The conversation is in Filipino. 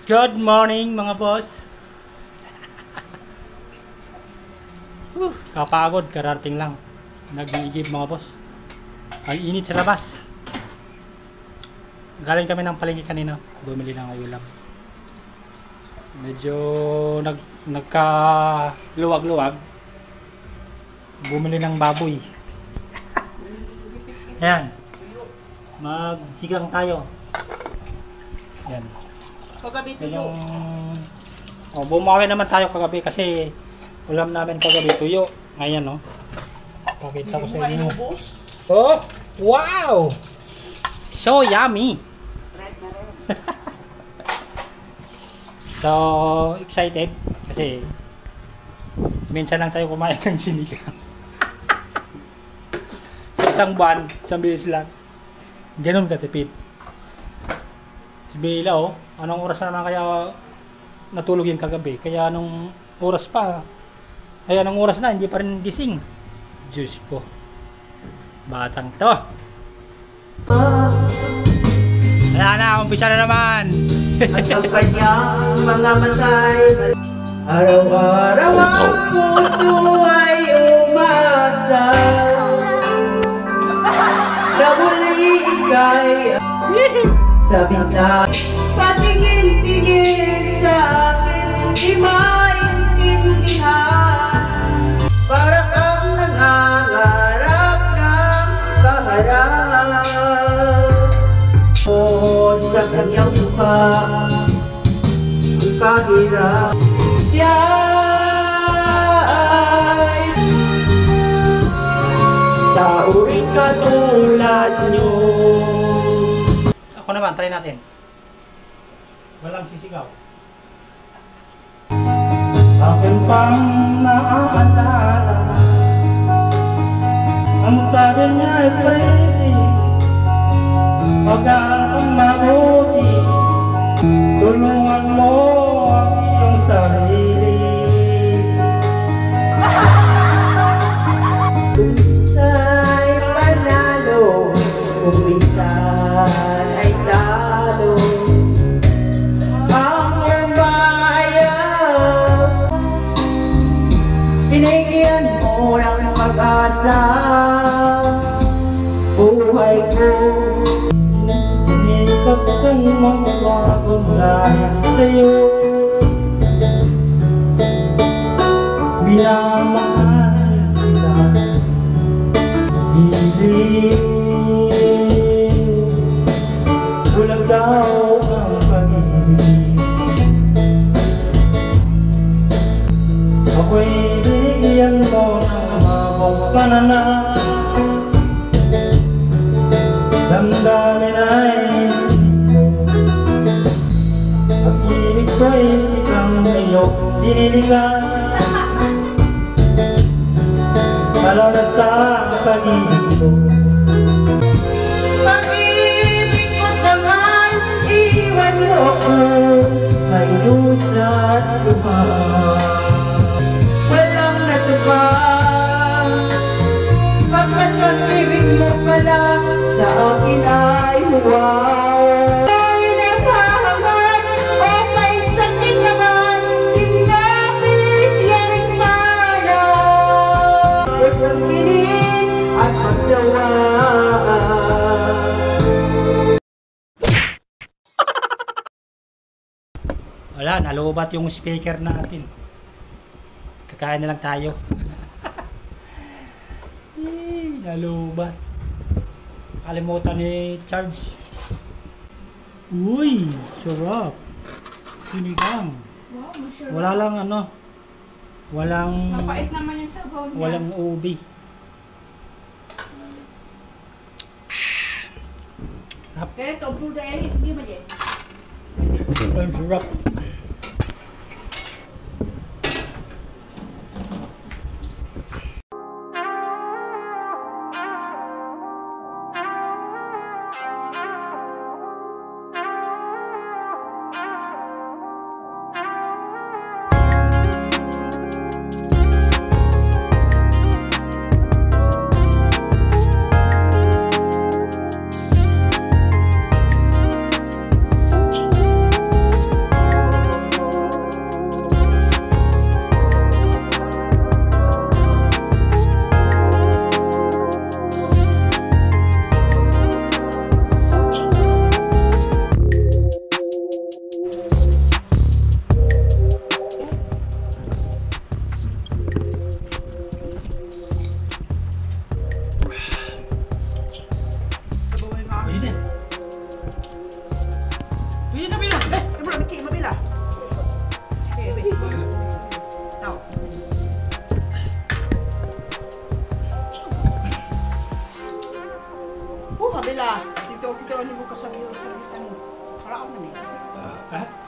Good morning mga boss. Kapagod, kararating lang. Nag-iigib mga boss. Ang init sa labas. Galing kami ng palengke kanina. Bumili ng ulam. Medyo nagka-luwag-luwag. Bumili ng baboy. Ayan. Magsigang tayo. Ayan. Kagabi tuyo. Bumawi naman tayo kagabi kasi ulam namin kagabi tuyo. Ngayon, no? Pakita ko sa inyo. Oh! Wow! So yummy! So, excited kasi minsan lang tayo kumain ng sinigang. Sa isang buwan, isang beses lang. Ganun katipid. Si Bella, oh, anong oras na naman kaya natulog yan kagabi? Kaya anong oras pa? Ay, anong oras na, hindi pa rin gising. Diyos ko. Batang to. Wala na, umpisa na naman. At ang kanyang mga matay, araw-araw ang puso ay umasa na muli ika'y sa bintang. Patingin-tingin sa akin, di maintindihan. Para kang nangangarap ng kaharap. O sa kanyang mukha, ang kahirap. Siya ay tao rin katulad nyo. Ako naman, try natin. Walang sisigaw. Akin pang naaalala, ang sabi niya ay pretty, mag-aakang mabuti, tulungan mo ang iyong sarili. Kung minsa'y panalo, kung minsan ay talo, ang bayan, binigyan mo ng pag-asa. Buhay ko, inikap kong magbago dahil sa'yo. Minamahal kita, hindi bulag daw ang pag-ibig. Ako'y binigyan mo ng mabong pananaw. Damdamin ay ang ibig ko'y ikang iyong dinilingan. Malanat sa pag-ibig ko. Pag-ibig ko naman, iwan mo ko, may lusa't lupa. Walang natupad, pagkat pag-ibig mo pala sa akin ay huwag. Ay naghahangat o may sakit naman, sinapit yaring mana. Kusang kinig at magsawa. Wala, nalubat yung speaker natin. Kakain na lang tayo. Nalubat. Kalimutan ni Charge. Uy, sarap. Sinigang. Wow, masarap. Wala lang ano. Walang Mapait naman yung sabaw niya. walang ubi. Kaya ito, blue dahil, hindi ba yan? Ang sarap. Ha?